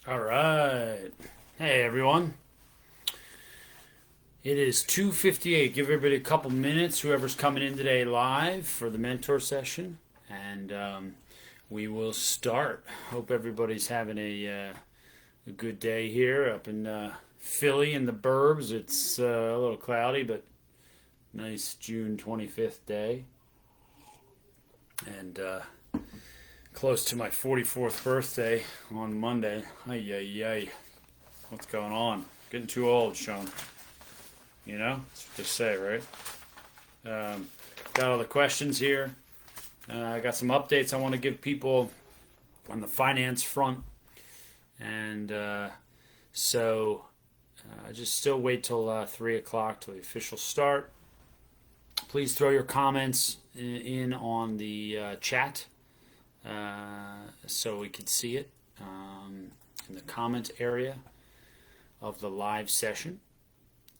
All right. Hey, everyone. It is 2:58. Give everybody a couple minutes, whoever's coming in today live for the mentor session, and we will start. Hope everybody's having a good day here up in Philly in the burbs. It's a little cloudy, but nice June 25th day. And close to my 44th birthday on Monday. Ay, ay, ay. What's going on? Getting too old, Sean. You know? That's what they say, right? Got all the questions here. I got some updates I want to give people on the finance front. And just still wait till 3 o'clock till the official start. Please throw your comments in on the chat so we can see it in the comment area of the live session.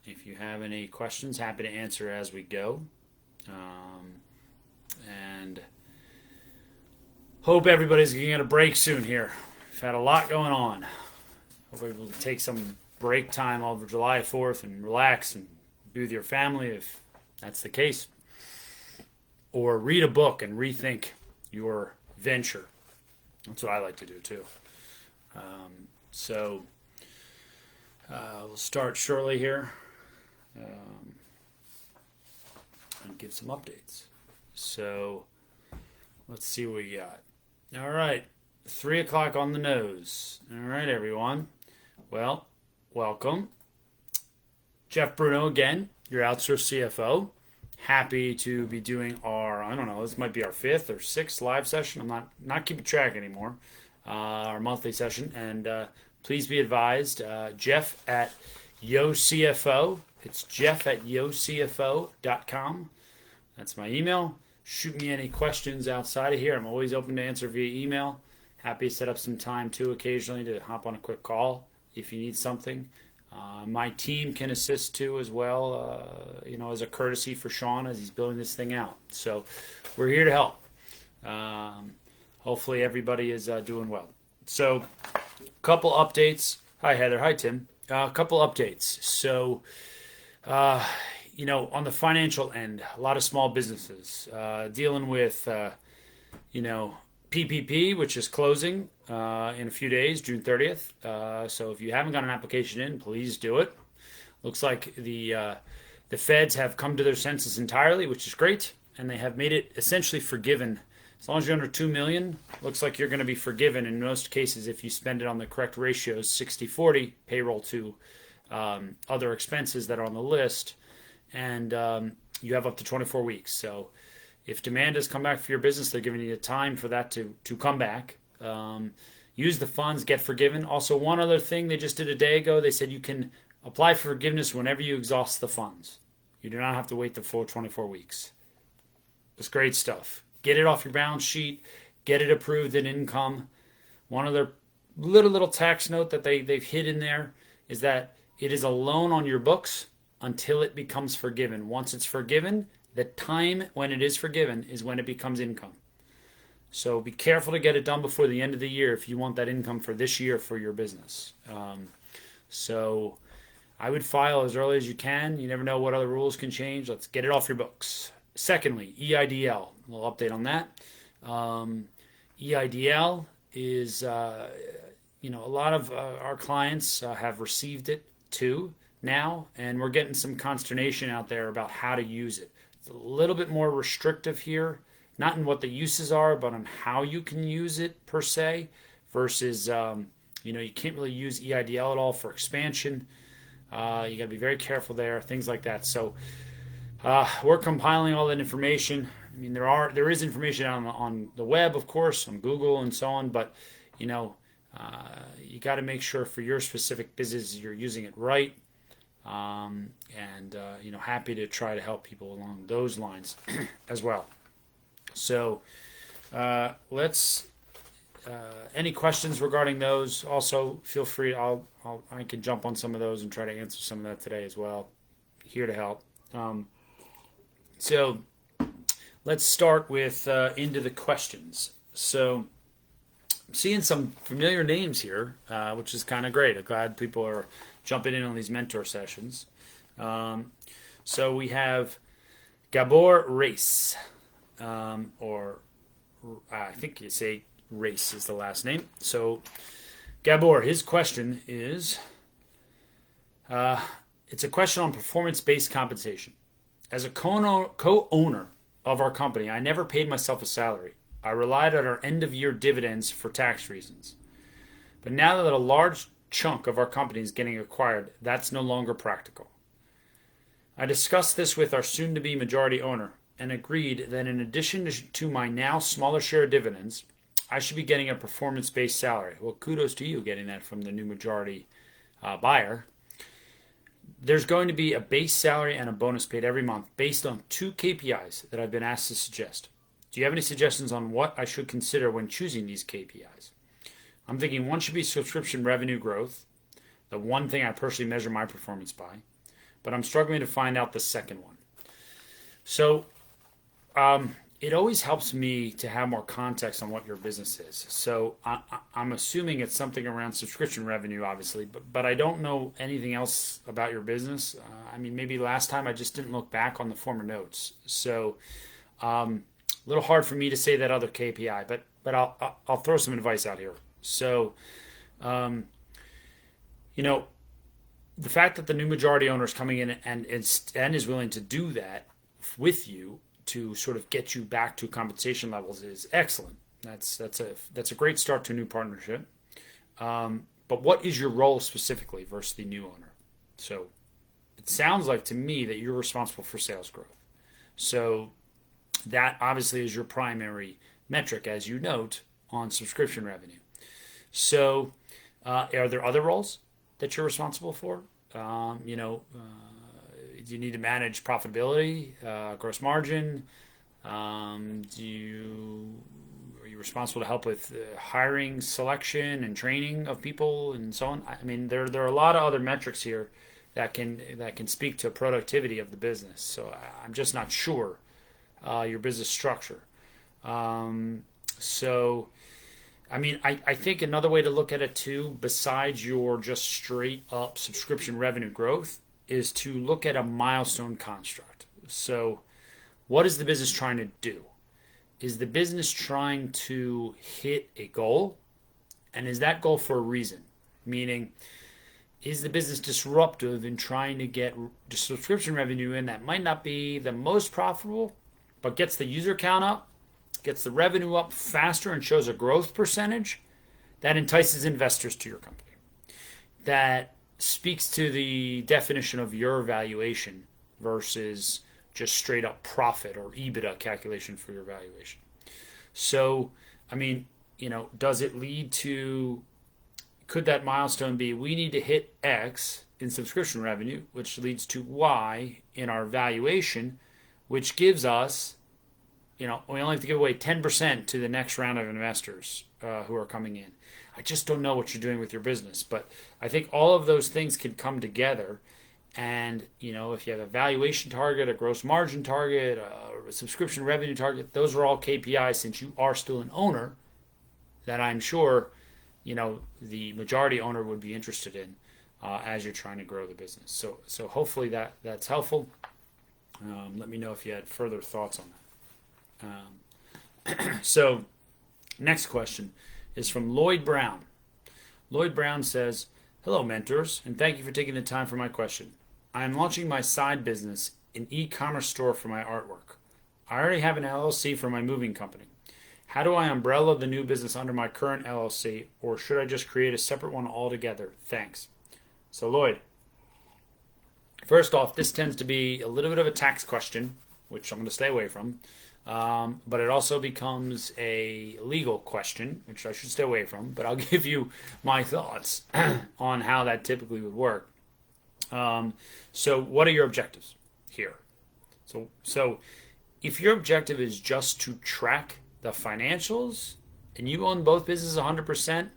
If you have any questions, happy to answer as we go. And hope everybody's going to get a break soon here. We've had a lot going on. Hope everybody will take some break time over July 4th and relax and be with your family if that's the case. Or read a book and rethink your venture. That's what I like to do too. We'll start shortly here and give some updates. So let's see what we got. All right, 3 o'clock on the nose. All right, everyone. Well, welcome. Jeff Bruno again, your outsourced CFO. Happy to be doing I don't know, this might be our 5th or 6th live session. I'm not keeping track anymore. Our monthly session. And please be advised, Jeff at YoCFO. It's Jeff at YoCFO.com. That's my email. Shoot me any questions outside of here. I'm always open to answer via email. Happy to set up some time too occasionally to hop on a quick call if you need something. My team can assist too as well, as a courtesy for Sean as he's building this thing out. So we're here to help. Hopefully everybody is doing well. So a couple updates. Hi, Heather. Hi, Tim. A couple updates. So, on the financial end, a lot of small businesses dealing with, PPP, which is closing in a few days, June 30th. So if you haven't got an application in, please do it. Looks like the feds have come to their senses entirely, which is great, and they have made it essentially forgiven. As long as you're under 2 million, looks like you're going to be forgiven in most cases if you spend it on the correct ratios, 60-40 payroll to other expenses that are on the list, and you have up to 24 weeks. So if demand has come back for your business, they're giving you the time for that to come back. Use the funds, get forgiven. Also, one other thing they just did a day ago, they said you can apply for forgiveness whenever you exhaust the funds. You do not have to wait the full 24 weeks. It's great stuff. Get it off your balance sheet. Get it approved in income. One other little tax note that they've hid in there is that it is a loan on your books until it becomes forgiven. Once it's forgiven, the time when it is forgiven is when it becomes income. So be careful to get it done before the end of the year if you want that income for this year for your business. So I would file as early as you can. You never know what other rules can change. Let's get it off your books. Secondly, EIDL. A little update on that. EIDL is, a lot of our clients have received it too now, and we're getting some consternation out there about how to use it. It's a little bit more restrictive here, not in what the uses are, but on how you can use it per se, versus, you can't really use EIDL at all for expansion. You got to be very careful there, things like that. So we're compiling all that information. I mean, there is information on the web, of course, on Google and so on, but, you got to make sure for your specific business you're using it right. Happy to try to help people along those lines as well. So let's any questions regarding those, also feel free. I can jump on some of those and try to answer some of that today as well. Here to help. So let's start with into the questions. So seeing some familiar names here, which is kind of great. I'm glad people are jumping in on these mentor sessions. Um, so we have Gabor Race, or I think you say Race is the last name. So Gabor, his question is, it's a question on performance-based compensation. As a co-owner of our company, I never paid myself a salary. I relied on our end-of-year dividends for tax reasons. But now that a large chunk of our company is getting acquired, that's no longer practical. I discussed this with our soon-to-be majority owner and agreed that in addition to my now smaller share of dividends, I should be getting a performance-based salary. Well, kudos to you getting that from the new majority buyer. There's going to be a base salary and a bonus paid every month based on 2 KPIs that I've been asked to suggest. Do you have any suggestions on what I should consider when choosing these KPIs? I'm thinking one should be subscription revenue growth, the one thing I personally measure my performance by, but I'm struggling to find out the second one. So it always helps me to have more context on what your business is. So I'm assuming it's something around subscription revenue, obviously, but I don't know anything else about your business. I mean, maybe last time I just didn't look back on the former notes. So a little hard for me to say that other KPI, but I'll throw some advice out here. So, you know, the fact that the new majority owner is coming in and is willing to do that with you to sort of get you back to compensation levels is excellent. That's a great start to a new partnership. But what is your role specifically versus the new owner? So it sounds like to me that you're responsible for sales growth. So that obviously is your primary metric, as you note, on subscription revenue. So are there other roles that you're responsible for? Do you need to manage profitability, gross margin? Are you responsible to help with hiring, selection, and training of people, and so on? I mean, there are a lot of other metrics here that can speak to productivity of the business. So I'm just not sure your business structure. So, I mean, I think another way to look at it too, besides your just straight up subscription revenue growth, is to look at a milestone construct. So, what is the business trying to do? Is the business trying to hit a goal? And is that goal for a reason? Meaning, is the business disruptive in trying to get the subscription revenue in that might not be the most profitable, but gets the user count up, gets the revenue up faster, and shows a growth percentage that entices investors to your company? That speaks to the definition of your valuation versus just straight up profit or EBITDA calculation for your valuation. So, I mean, does it lead to, could that milestone be we need to hit X in subscription revenue, which leads to Y in our valuation, which gives us, we only have to give away 10% to the next round of investors who are coming in. I just don't know what you're doing with your business, but I think all of those things can come together. And, if you have a valuation target, a gross margin target, a subscription revenue target, those are all KPIs since you are still an owner that I'm sure, the majority owner would be interested in as you're trying to grow the business. So hopefully that's helpful. Let me know if you had further thoughts on that. So next question is from Lloyd Brown. Lloyd Brown says, "Hello, mentors, and thank you for taking the time for my question. I am launching my side business, an e-commerce store for my artwork. I already have an LLC for my moving company. How do I umbrella the new business under my current LLC, or should I just create a separate one altogether? Thanks." So, Lloyd, first off, this tends to be a little bit of a tax question, which I'm going to stay away from. But it also becomes a legal question, which I should stay away from. But I'll give you my thoughts on how that typically would work. So what are your objectives here? So if your objective is just to track the financials and you own both businesses 100%,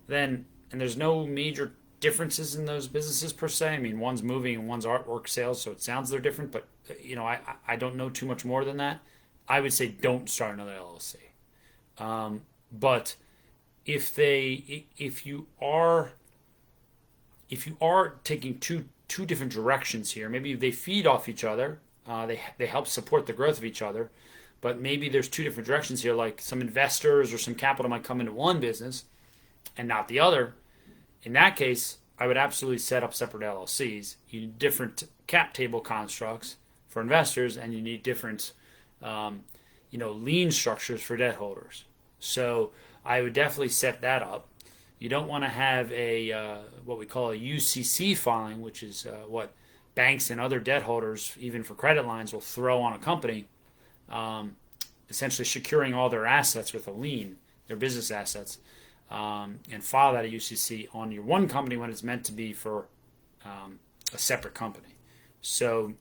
then, and there's no major differences in those businesses per se. I mean, one's moving and one's artwork sales, so it sounds they're different, but I don't know too much more than that. I would say don't start another LLC. But if you are taking two different directions here, maybe they feed off each other. They help support the growth of each other, but maybe there's two different directions here. Like some investors or some capital might come into one business and not the other. In that case, I would absolutely set up separate LLCs. You need different cap table constructs for investors, and you need different, lien structures for debt holders. So I would definitely set that up. You don't want to have a what we call a UCC filing, which is what banks and other debt holders, even for credit lines, will throw on a company, essentially securing all their assets with a lien, their business assets, and file that at UCC on your one company when it's meant to be for a separate company. So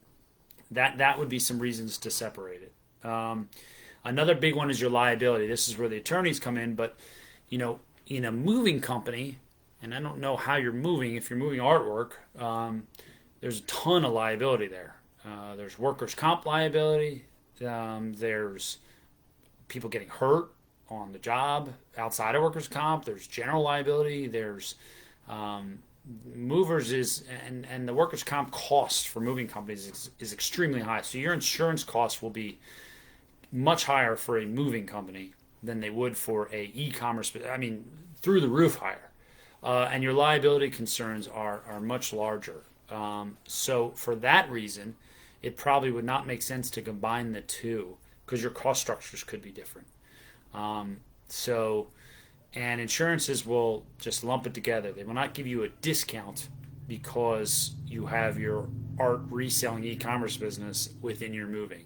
that would be some reasons to separate it. Another big one is your liability. This is where the attorneys come in, but in a moving company, and I don't know how you're moving, if you're moving artwork, there's a ton of liability there. There's workers' comp liability. There's people getting hurt on the job outside of workers' comp. There's general liability. There's movers and the workers' comp cost for moving companies is extremely high. So your insurance costs will be much higher for a moving company than they would for a e-commerce. I mean, through the roof higher. And your liability concerns are much larger. So for that reason, it probably would not make sense to combine the two because your cost structures could be different. And insurances will just lump it together. They will not give you a discount because you have your art reselling e-commerce business within your moving.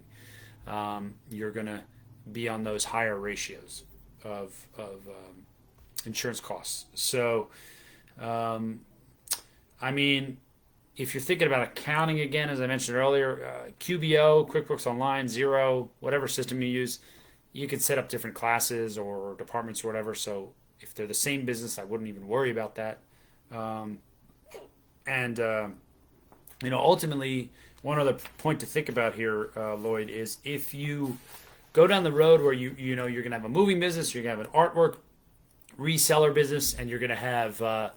You're going to be on those higher ratios of insurance costs. So, if you're thinking about accounting again, as I mentioned earlier, QBO, QuickBooks Online, Xero, whatever system you use, you could set up different classes or departments or whatever. So if they're the same business, I wouldn't even worry about that. Ultimately, one other point to think about here, Lloyd, is if you go down the road where you're going to have a moving business, you're going to have an artwork reseller business, and you're going to have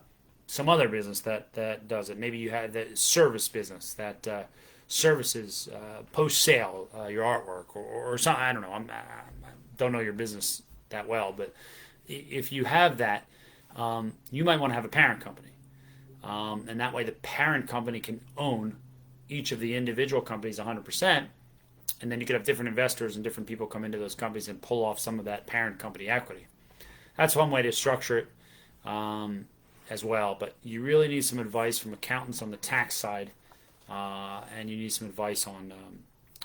some other business that does it. Maybe you have the service business that services post sale your artwork or something. I don't know. I don't know your business that well, but if you have that, you might want to have a parent company, and that way the parent company can own each of the individual companies 100%, and then you could have different investors and different people come into those companies and pull off some of that parent company equity. That's one way to structure it as well, but you really need some advice from accountants on the tax side, and you need some advice on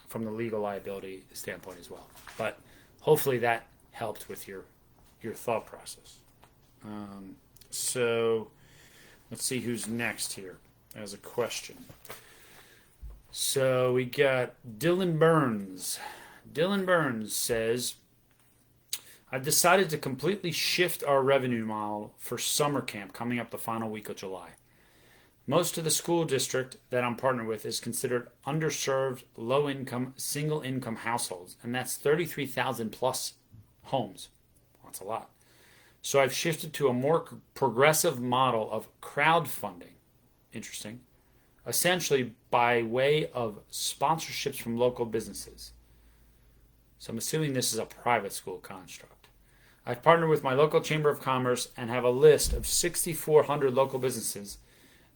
from the legal liability standpoint as well. But hopefully that helped with your thought process. So let's see who's next here as a question. So we got Dylan Burns. Dylan Burns says, I've decided to completely shift our revenue model for summer camp coming up the final week of July. Most of the school district that I'm partnered with is considered underserved, low-income, single-income households, and that's 33,000 plus homes. That's a lot. So I've shifted to a more progressive model of crowdfunding. Interesting. Essentially by way of sponsorships from local businesses. So I'm assuming this is a private school construct. I've partnered with my local Chamber of Commerce and have a list of 6,400 local businesses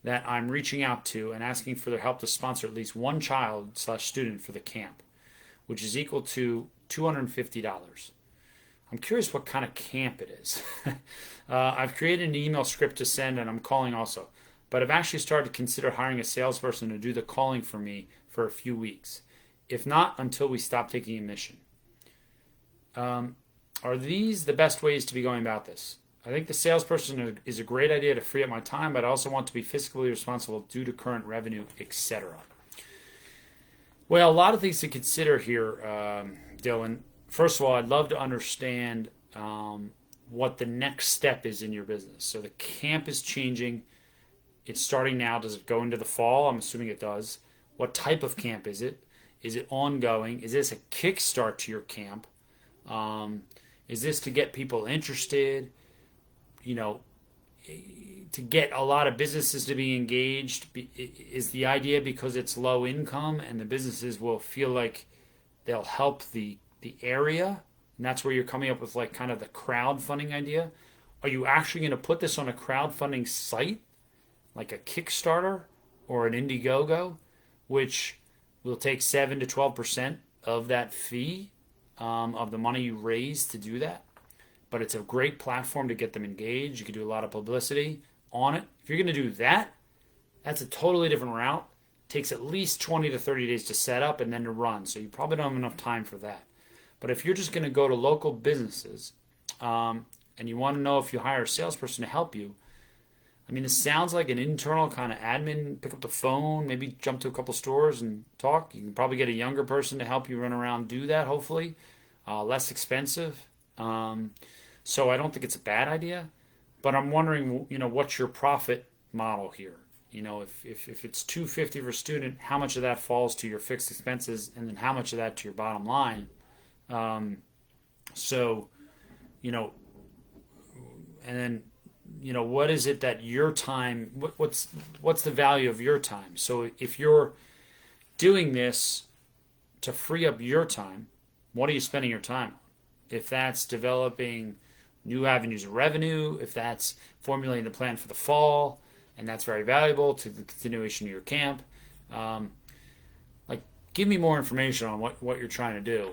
that I'm reaching out to and asking for their help to sponsor at least one child/student for the camp, which is equal to $250. I'm curious what kind of camp it is. I've created an email script to send, and I'm calling also. But I've actually started to consider hiring a salesperson to do the calling for me for a few weeks. If not, until we stop taking admission. Are these the best ways to be going about this? I think the salesperson is a great idea to free up my time, but I also want to be fiscally responsible due to current revenue, etc. Well, a lot of things to consider here, Dylan. First of all, I'd love to understand what the next step is in your business. So the camp is changing. It's starting now. Does it go into the fall? I'm assuming it does. What type of camp is it? Is it ongoing? Is this a kickstart to your camp? Is this to get people interested? You know, to get a lot of businesses to be engaged? Is the idea because it's low income and the businesses will feel like they'll help the area, and that's where you're coming up with like kind of the crowdfunding idea? Are you actually going to put this on a crowdfunding site like a Kickstarter or an Indiegogo, which will take 7 to 12% of that fee, of the money you raise to do that? But it's a great platform to get them engaged. You can do a lot of publicity on it. If you're going to do that, that's a totally different route. It takes at least 20 to 30 days to set up and then to run. So you probably don't have enough time for that. But if you're just going to go to local businesses, and you want to know if you hire a salesperson to help you, I mean, this sounds like an internal kind of admin. Pick up the phone, maybe jump to a couple stores and talk. You can probably get a younger person to help you run around do that, hopefully. Less expensive. So I don't think it's a bad idea. But I'm wondering, what's your profit model here? If it's $250 for a student, how much of that falls to your fixed expenses, and then how much of that to your bottom line? So, and then, what is it that your time, what's the value of your time? So if you're doing this to free up your time, what are you spending your time on? If that's developing new avenues of revenue, if that's formulating the plan for the fall, and that's very valuable to the continuation of your camp, give me more information on what you're trying to do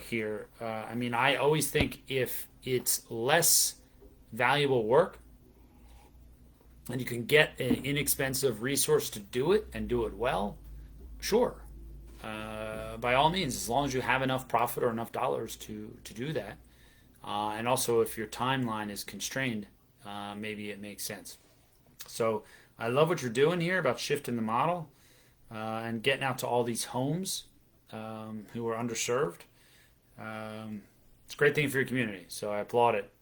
here. I mean, I always think if it's less valuable work and you can get an inexpensive resource to do it and do it well, sure. By all means, as long as you have enough profit or enough dollars to do that. And also, if your timeline is constrained, maybe it makes sense. So I love what you're doing here about shifting the model and getting out to all these homes who are underserved. It's a great thing for your community, so I applaud it.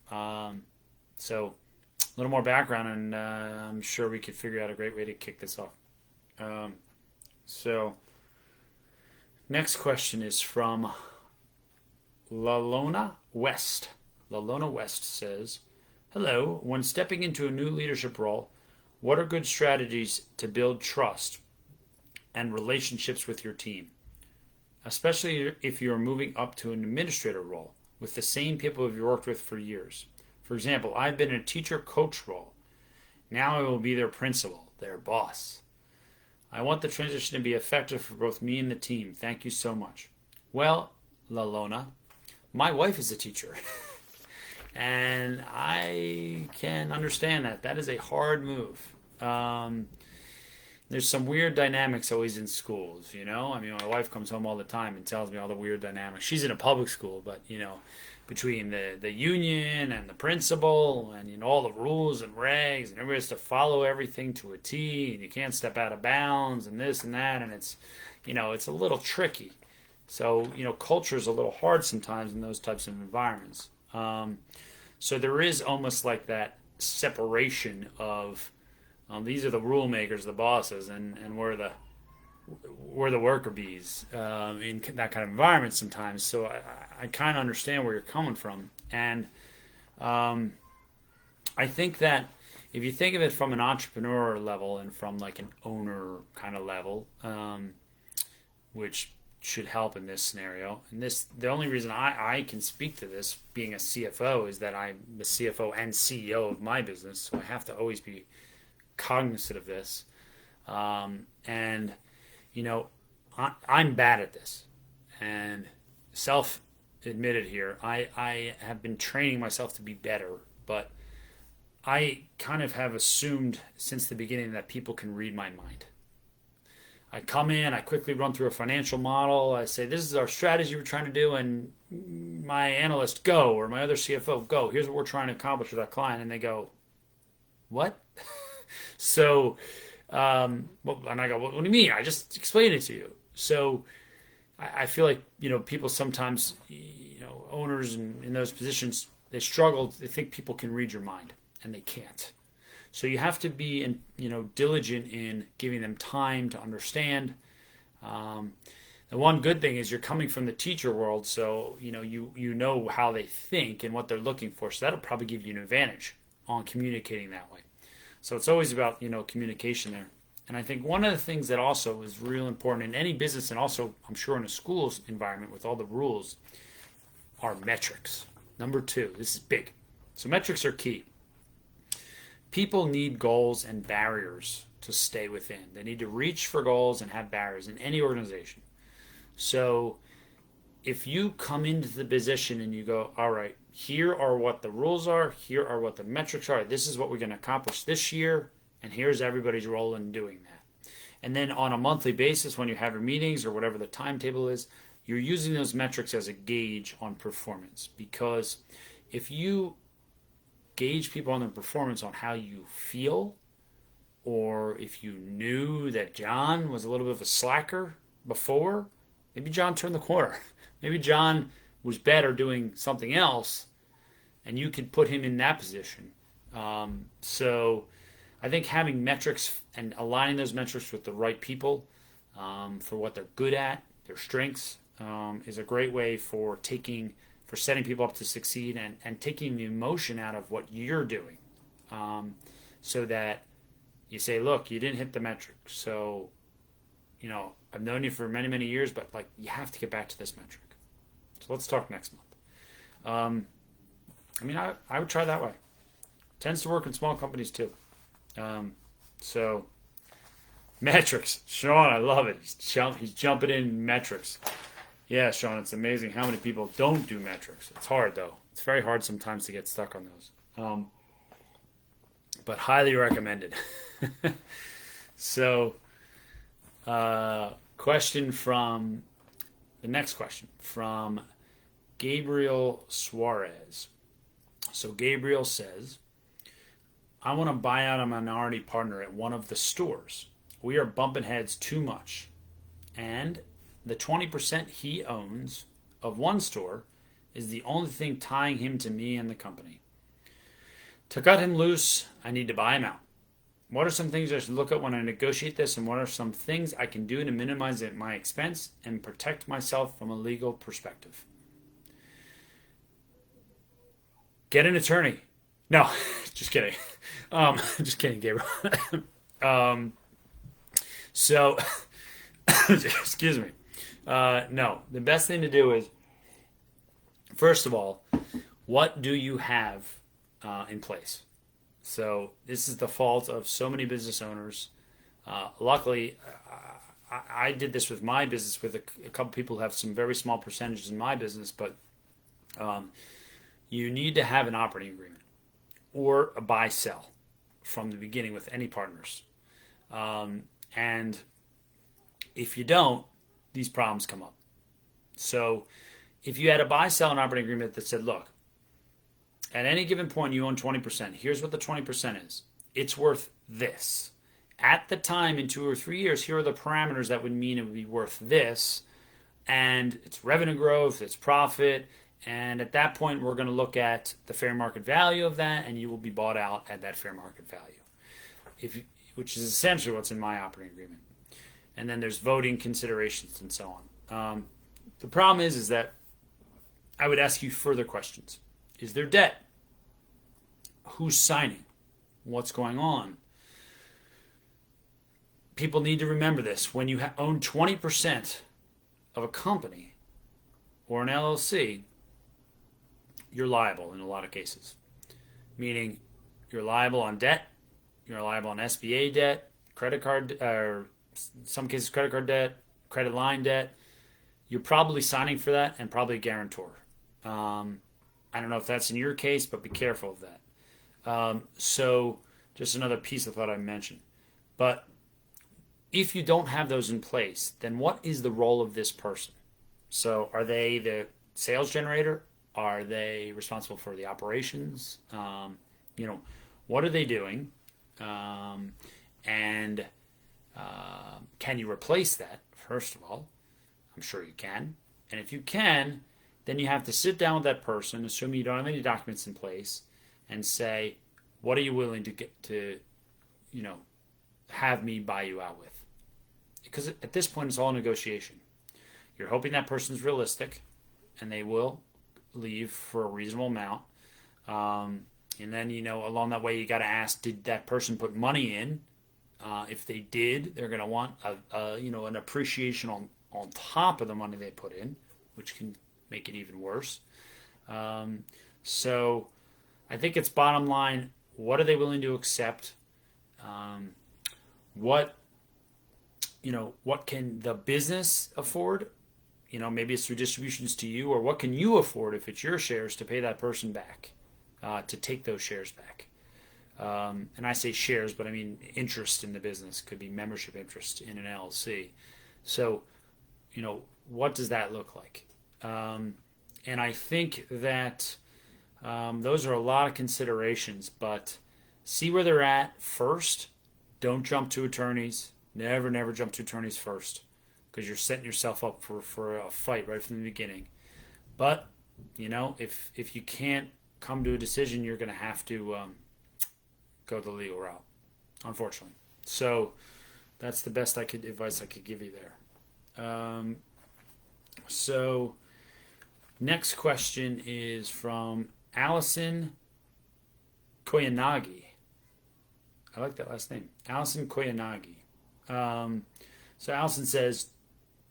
So a little more background, and I'm sure we could figure out a great way to kick this off. So next question is from Lalona West. Lalona West says, hello, when stepping into a new leadership role, what are good strategies to build trust and relationships with your team, especially if you're moving up to an administrator role with the same people you've worked with for years? For example, I've been in a teacher-coach role. Now I will be their principal, their boss. I want the transition to be effective for both me and the team. Thank you so much. Well, Lalona, my wife is a teacher. And I can understand that. That is a hard move. There's some weird dynamics always in schools, I mean, my wife comes home all the time and tells me all the weird dynamics. She's in a public school, but, between the union and the principal and, all the rules and regs, and everybody has to follow everything to a T, and you can't step out of bounds and this and that, and it's, it's a little tricky. So, culture is a little hard sometimes in those types of environments. So there is almost like that separation of these are the rule makers, the bosses, and we're the worker bees in that kind of environment sometimes. So I kind of understand where you're coming from, and I think that if you think of it from an entrepreneur level and from like an owner kind of level, which should help in this scenario. And the only reason I can speak to this being a CFO is that I'm the CFO and CEO of my business, so I have to always be cognizant of this. I'm bad at this, and self-admitted here, I have been training myself to be better, but I kind of have assumed since the beginning that people can read my mind. I come in, I quickly run through a financial model. I say, this is our strategy we're trying to do, and my analyst, go, or my other CFO, go. Here's what we're trying to accomplish with our client. And they go, what? So, and I go, what do you mean? I just explained it to you. So I feel like, people sometimes, owners in those positions, they struggle. They think people can read your mind, and they can't. So you have to be, diligent in giving them time to understand. The one good thing is you're coming from the teacher world, so you know how they think and what they're looking for. So that'll probably give you an advantage on communicating that way. So it's always about communication there. And I think one of the things that also is real important in any business, and also I'm sure in a school's environment with all the rules, are metrics. Number two, this is big. So metrics are key. People need goals and barriers to stay within. They need to reach for goals and have barriers in any organization. So if you come into the position and you go, all right, here are what the rules are, here are what the metrics are, this is what we're going to accomplish this year, and here's everybody's role in doing that. And then on a monthly basis, when you have your meetings or whatever the timetable is, you're using those metrics as a gauge on performance. Because if you gauge people on their performance on how you feel, or if you knew that John was a little bit of a slacker before, maybe John turned the corner. Maybe John was better doing something else, and you could put him in that position. So I think having metrics and aligning those metrics with the right people for what they're good at, their strengths, is a great way for setting people up to succeed and taking the emotion out of what you're doing, so that you say, look, you didn't hit the metric. So, I've known you for many, many years, but you have to get back to this metric. So let's talk next month. I would try that way. Tends to work in small companies too. So metrics, Sean, I love it. He's jumping in metrics. Yeah, Sean, it's amazing how many people don't do metrics. It's hard though. It's very hard sometimes to get stuck on those. But highly recommended. So, the next question from Gabriel Suarez. So Gabriel says, I want to buy out a minority partner at one of the stores. We are bumping heads too much. And the 20% he owns of one store is the only thing tying him to me and the company. To cut him loose, I need to buy him out. What are some things I should look at when I negotiate this, and what are some things I can do to minimize my expense and protect myself from a legal perspective? Get an attorney. No, just kidding. Just kidding, Gabriel. So, excuse me. No, the best thing to do is, first of all, what do you have in place? So this is the fault of so many business owners. Luckily, I did this with my business with a couple people who have some very small percentages in my business, but you need to have an operating agreement or a buy-sell from the beginning with any partners. And if you don't, these problems come up. So if you had a buy-sell and operating agreement that said, look, at any given point you own 20%, here's what the 20% is. It's worth this. At the time, in 2 or 3 years, here are the parameters that would mean it would be worth this. And it's revenue growth, it's profit. And at that point, we're going to look at the fair market value of that, and you will be bought out at that fair market value, which is essentially what's in my operating agreement. And then there's voting considerations and so on. The problem is that I would ask you further questions. Is there debt? Who's signing? What's going on? People need to remember this. When you own 20% of a company or an LLC, you're liable in a lot of cases. Meaning you're liable on debt, you're liable on SBA debt, credit card, or in some cases credit card debt, credit line debt. You're probably signing for that and probably a guarantor. I don't know if that's in your case, but be careful of that. So just another piece I thought I'd mention. But if you don't have those in place, then what is the role of this person? So are they the sales generator? Are they responsible for the operations? What are they doing? And can you replace that, first of all? I'm sure you can. And if you can, then you have to sit down with that person, assuming you don't have any documents in place, and say, what are you willing to get to, have me buy you out with? Because at this point, it's all negotiation. You're hoping that person's realistic and they will leave for a reasonable amount. And then, along that way, you got to ask, did that person put money in? If they did, they're going to want an appreciation on top of the money they put in, which can make it even worse. So I think it's bottom line, what are they willing to accept? What can the business afford? Maybe it's through distributions to you, or what can you afford if it's your shares to pay that person back, to take those shares back. And I say shares, but I mean interest in the business. Could be membership interest in an LLC. So, what does that look like? And I think that those are a lot of considerations, but see where they're at first. Don't jump to attorneys. Never jump to attorneys first, because you're setting yourself up for a fight right from the beginning. But, if you can't come to a decision, you're going to have to go the legal route, unfortunately. So that's the best advice I could give you there. So next question is from Allison Koyanagi. I like that last name, Allison Koyanagi. So Allison says,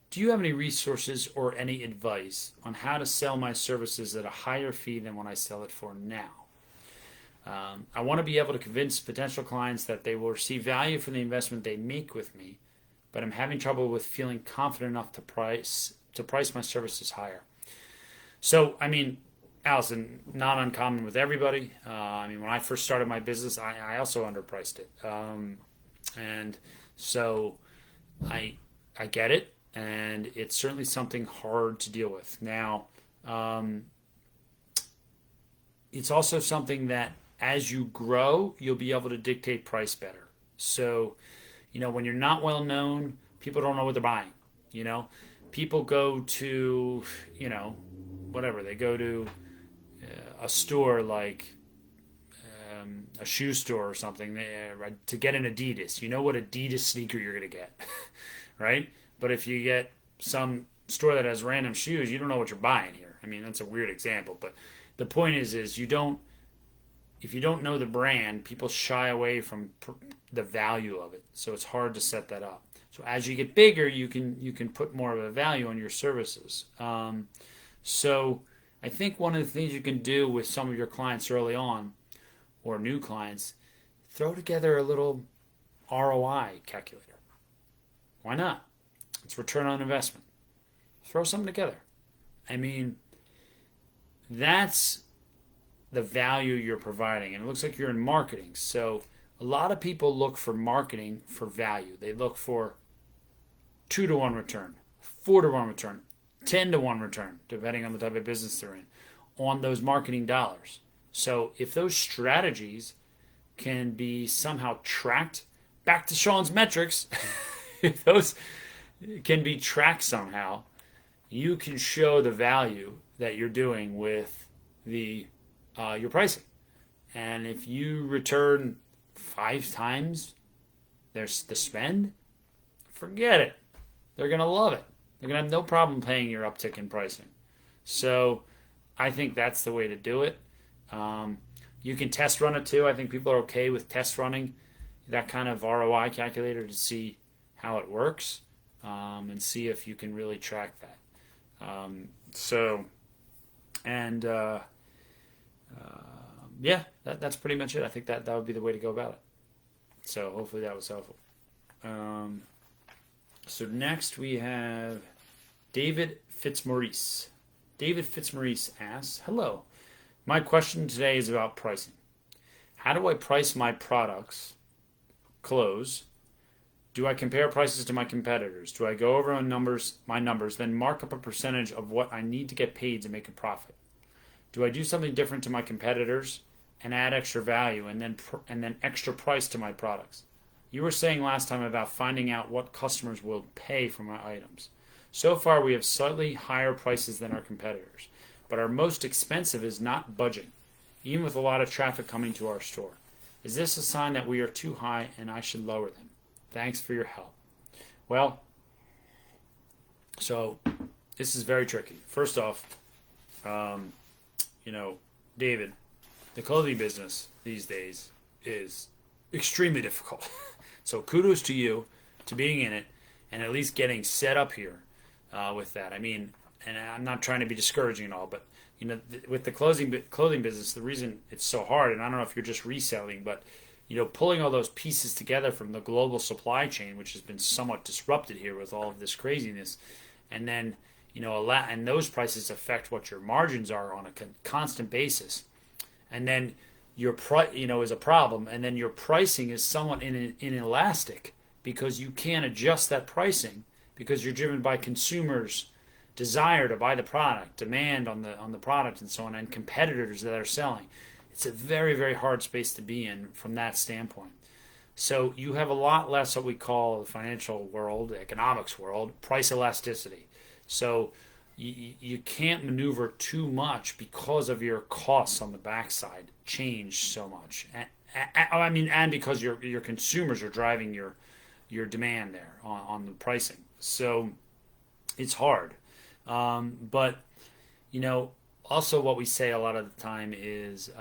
do you have any resources or any advice on how to sell my services at a higher fee than what I sell it for now? I want to be able to convince potential clients that they will receive value for the investment they make with me, but I'm having trouble with feeling confident enough to price my services higher. So, Allison, not uncommon with everybody. When I first started my business, I also underpriced it. And so I get it, and it's certainly something hard to deal with. Now, it's also something that as you grow, you'll be able to dictate price better. So, when you're not well known, people don't know what they're buying. People go to, whatever. They go to a store like a shoe store or something to get an Adidas. You know what Adidas sneaker you're going to get, right? But if you get some store that has random shoes, you don't know what you're buying here. That's a weird example, but the point is if you don't know the brand, people shy away from the value of it. So it's hard to set that up. So as you get bigger, you can put more of a value on your services. So I think one of the things you can do with some of your clients early on, or new clients, throw together a little ROI calculator. Why not? It's return on investment. Throw something together. That's the value you're providing. And it looks like you're in marketing. So a lot of people look for marketing for value. They look for 2-to-1 return, 4-to-1 return, 10-to-1 return, depending on the type of business they're in, on those marketing dollars. So if those strategies can be somehow tracked, back to Sean's metrics, if those can be tracked somehow, you can show the value that you're doing with your pricing. And if you return 5 times the spend, forget it. They're going to love it. They're going to have no problem paying your uptick in pricing. So I think that's the way to do it. You can test run it too. I think people are okay with test running that kind of ROI calculator to see how it works, and see if you can really track that. That's pretty much it. I think that would be the way to go about it. So hopefully that was helpful. So next we have David FitzMaurice. David FitzMaurice asks, hello. My question today is about pricing. How do I price my products? Close. Do I compare prices to my competitors? Do I go over my numbers, then mark up a percentage of what I need to get paid to make a profit? Do I do something different to my competitors and add extra value and then extra price to my products? You were saying last time about finding out what customers will pay for my items. So far, we have slightly higher prices than our competitors, but our most expensive is not budging, even with a lot of traffic coming to our store. Is this a sign that we are too high and I should lower them? Thanks for your help. Well, so this is very tricky. First off, um, David, the clothing business these days is extremely difficult. So kudos to you to being in it and at least getting set up here with that. I mean, and I'm not trying to be discouraging at all, but with the clothing business, the reason it's so hard, and I don't know if you're just reselling, but pulling all those pieces together from the global supply chain, which has been somewhat disrupted here with all of this craziness, and then and those prices affect what your margins are on a constant basis, and then your is a problem, and then your pricing is somewhat inelastic because you can't adjust that pricing because you're driven by consumers' desire to buy the product, demand on the product, and so on, and competitors that are selling. It's a very, very hard space to be in from that standpoint. So you have a lot less what we call the financial world, the economics world, price elasticity. So you can't maneuver too much because of your costs on the backside change so much. And because your consumers are driving your demand there on the pricing. So it's hard. But also what we say a lot of the time is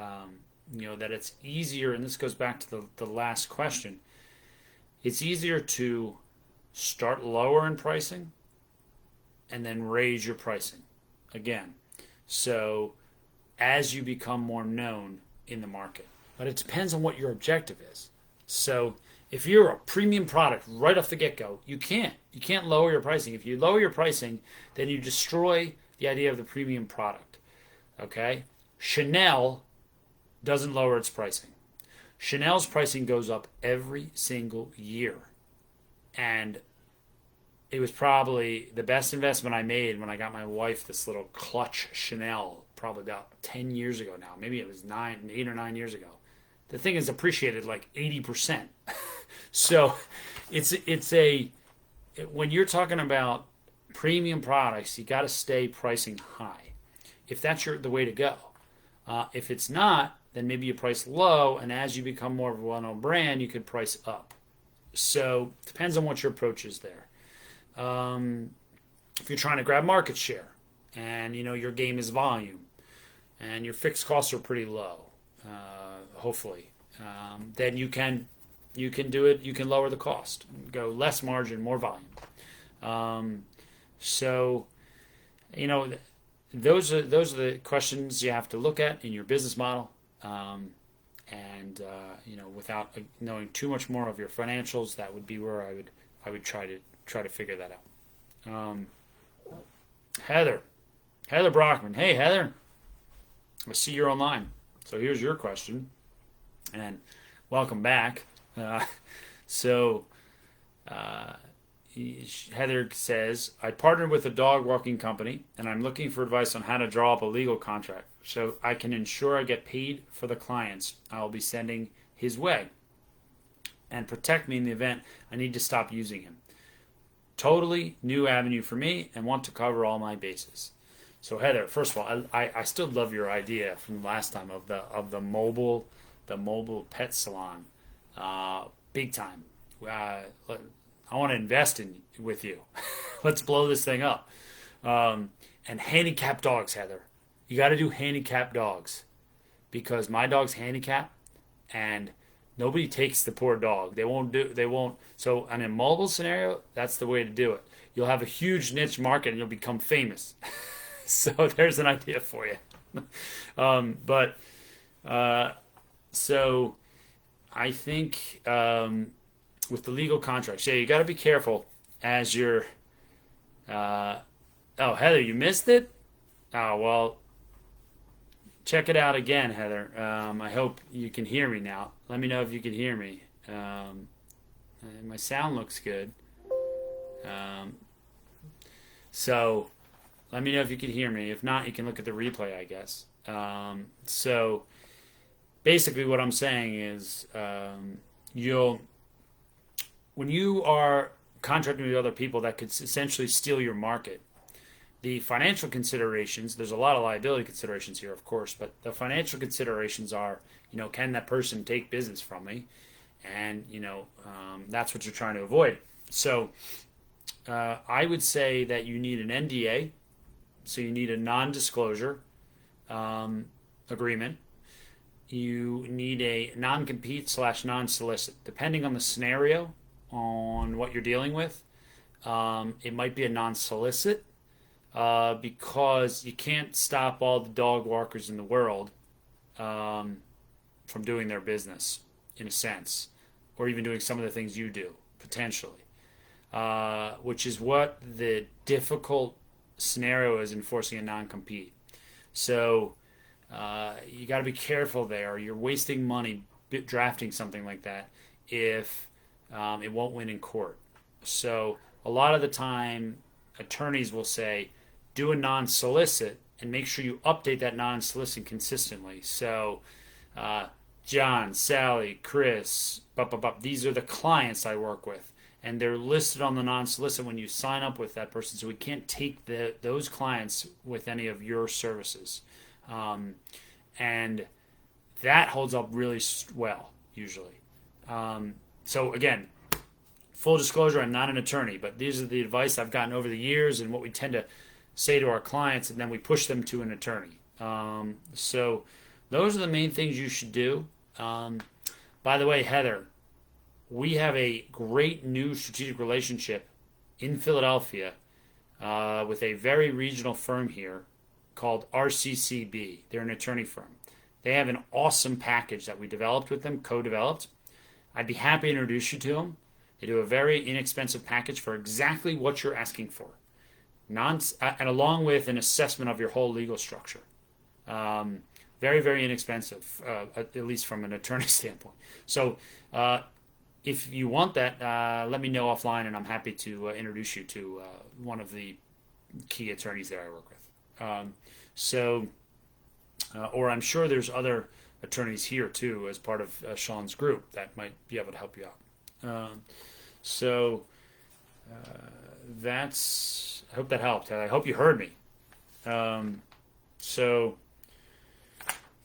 that it's easier, and this goes back to the last question. It's easier to start lower in pricing and then raise your pricing again. So as you become more known in the market. But it depends on what your objective is. So if you're a premium product right off the get-go, you can't lower your pricing. If you lower your pricing, then you destroy the idea of the premium product. Okay? Chanel doesn't lower its pricing. Chanel's pricing goes up every single year. And it was probably the best investment I made when I got my wife this little clutch Chanel, probably about 10 years ago now. Maybe it was 8 or 9 years ago. The thing is appreciated like 80%. So when you're talking about premium products, you got to stay pricing high. If that's the way to go. If it's not, then maybe you price low, and as you become more of a well-known brand, you could price up. So it depends on what your approach is there. If you're trying to grab market share, and your game is volume, and your fixed costs are pretty low, hopefully, then you can do it. You can lower the cost, go less margin, more volume. So those are the questions you have to look at in your business model, and without knowing too much more of your financials, that would be where I would try to figure that out. Heather Brockman. Hey, Heather. I see you're online. So here's your question, and welcome back. Heather says, I partnered with a dog walking company, and I'm looking for advice on how to draw up a legal contract so I can ensure I get paid for the clients I will be sending his way and protect me in the event I need to stop using him. Totally new avenue for me and want to cover all my bases. So Heather, first of all, I still love your idea from last time of the mobile pet salon, big time. I want to invest with you. Let's blow this thing up. And handicapped dogs, Heather. You got to do handicapped dogs because my dog's handicapped and nobody takes the poor dog. They won't. So in a mobile scenario, that's the way to do it. You'll have a huge niche market and you'll become famous. So there's an idea for you. So I think with the legal contracts, you got to be careful as you're. Oh, Heather, you missed it? Oh, well, check it out again, Heather. I hope you can hear me now. Let me know if you can hear me. My sound looks good. So let me know if you can hear me. If not, you can look at the replay, I guess. So basically what I'm saying is when you are contracting with other people that could essentially steal your market, the financial considerations, there's a lot of liability considerations here, of course, but the financial considerations are, can that person take business from me? And, that's what you're trying to avoid. So I would say that you need an NDA So you need a non-disclosure agreement. You need a non-compete slash non-solicit. Depending on the scenario, on what you're dealing with, it might be a non-solicit because you can't stop all the dog walkers in the world from doing their business, in a sense, or even doing some of the things you do, potentially, which is what the difficult scenario is enforcing a non-compete. So you got to be careful there. You're wasting money drafting something like that if it won't win in court. So a lot of the time, attorneys will say, do a non-solicit and make sure you update that non-solicit consistently. So John, Sally, Chris, these are the clients I work with. And they're listed on the non-solicit when you sign up with that person. So we can't take those clients with any of your services. And that holds up really well, usually. So again, full disclosure, I'm not an attorney, but these are the advice I've gotten over the years and what we tend to say to our clients, and then we push them to an attorney. So those are the main things you should do. By the way, Heather, we have a great new strategic relationship in Philadelphia with a very regional firm here called RCCB. They're an attorney firm. They have an awesome package that we developed with them, co-developed. I'd be happy to introduce you to them. They do a very inexpensive package for exactly what you're asking for, and along with an assessment of your whole legal structure. Very, very inexpensive, at least from an attorney standpoint. So if you want that, let me know offline, and I'm happy to introduce you to one of the key attorneys there I work with. Or I'm sure there's other attorneys here too as part of Sean's group that might be able to help you out. That's, I hope that helped. I hope you heard me. So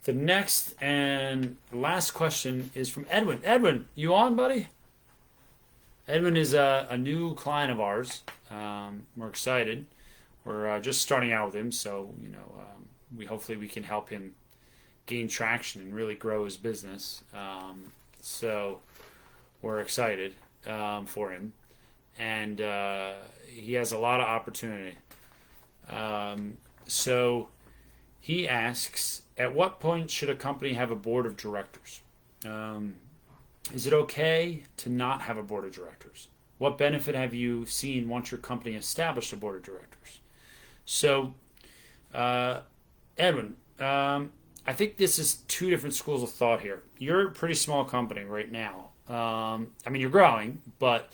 the next and last question is from Edwin. Edwin, you on, buddy? Edwin is a new client of ours. We're excited. We're just starting out with him, so hopefully we can help him gain traction and really grow his business. So we're excited for him, and he has a lot of opportunity. So he asks, at what point should a company have a board of directors? Is it okay to not have a board of directors? What benefit have you seen once your company established a board of directors? So, Edwin, I think this is two different schools of thought here. You're a pretty small company right now. You're growing, but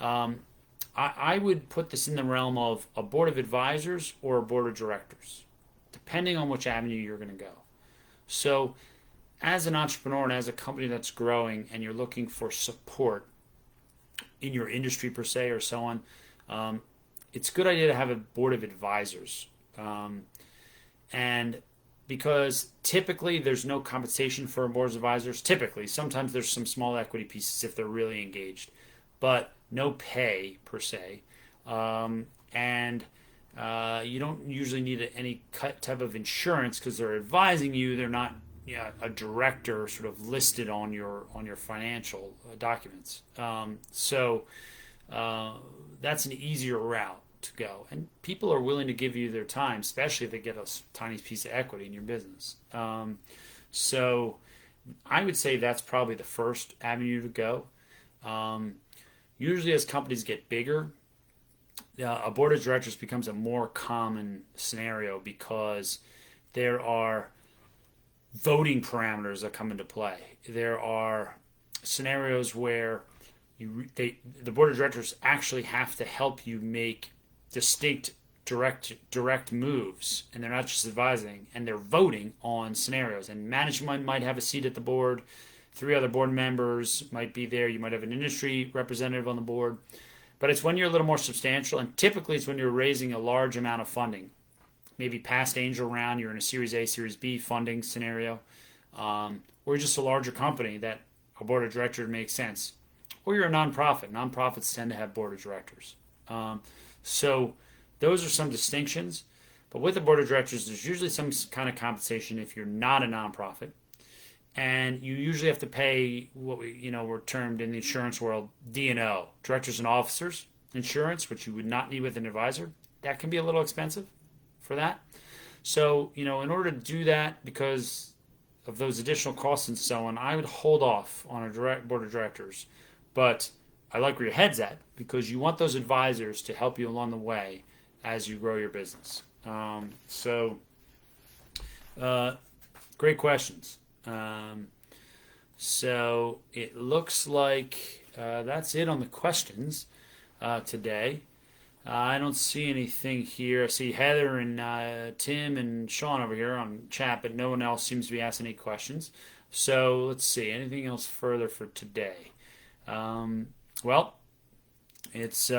I would put this in the realm of a board of advisors or a board of directors, depending on which avenue you're going to go. So, as an entrepreneur and as a company that's growing and you're looking for support in your industry per se or so on, it's a good idea to have a board of advisors. And because typically there's no compensation for a board of advisors, sometimes there's some small equity pieces if they're really engaged, but no pay per se. And you don't usually need any type of insurance because they're advising you. They're not a director sort of listed on your financial documents. So that's an easier route to go, and people are willing to give you their time, especially if they get a tiny piece of equity in your business. So I would say that's probably the first avenue to go. Usually as companies get bigger, a board of directors becomes a more common scenario because there are voting parameters that come into play. There are scenarios where the board of directors actually have to help you make distinct direct moves, and they're not just advising, and they're voting on scenarios. And management might have a seat at the board. 3 other board members might be there. You might have an industry representative on the board. But it's when you're a little more substantial, and typically it's when you're raising a large amount of funding. Maybe past angel round, you're in a Series A, Series B funding scenario, or just a larger company that a board of directors makes sense. Or you're a nonprofit. Nonprofits tend to have board of directors. So those are some distinctions. But with the board of directors, there's usually some kind of compensation if you're not a nonprofit, and you usually have to pay what we're termed in the insurance world D&O, directors and officers insurance, which you would not need with an advisor. That can be a little expensive for that. So, in order to do that, because of those additional costs and so on, I would hold off on a direct board of directors. But I like where your head's at, because you want those advisors to help you along the way as you grow your business. Great questions. So it looks like that's it on the questions today. I don't see anything here. I see Heather and Tim and Sean over here on chat, but no one else seems to be asking any questions. So let's see. Anything else further for today? Well, it's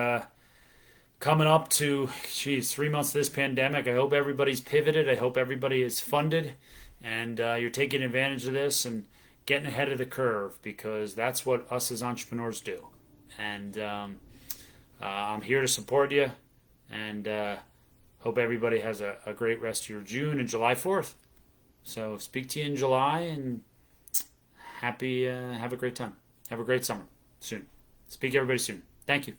coming up to 3 months of this pandemic. I hope everybody's pivoted. I hope everybody is funded, and you're taking advantage of this and getting ahead of the curve, because that's what us as entrepreneurs do. And I'm here to support you, and hope everybody has a great rest of your June and July 4th. So speak to you in July, and have a great time. Have a great summer soon. Speak to everybody soon. Thank you.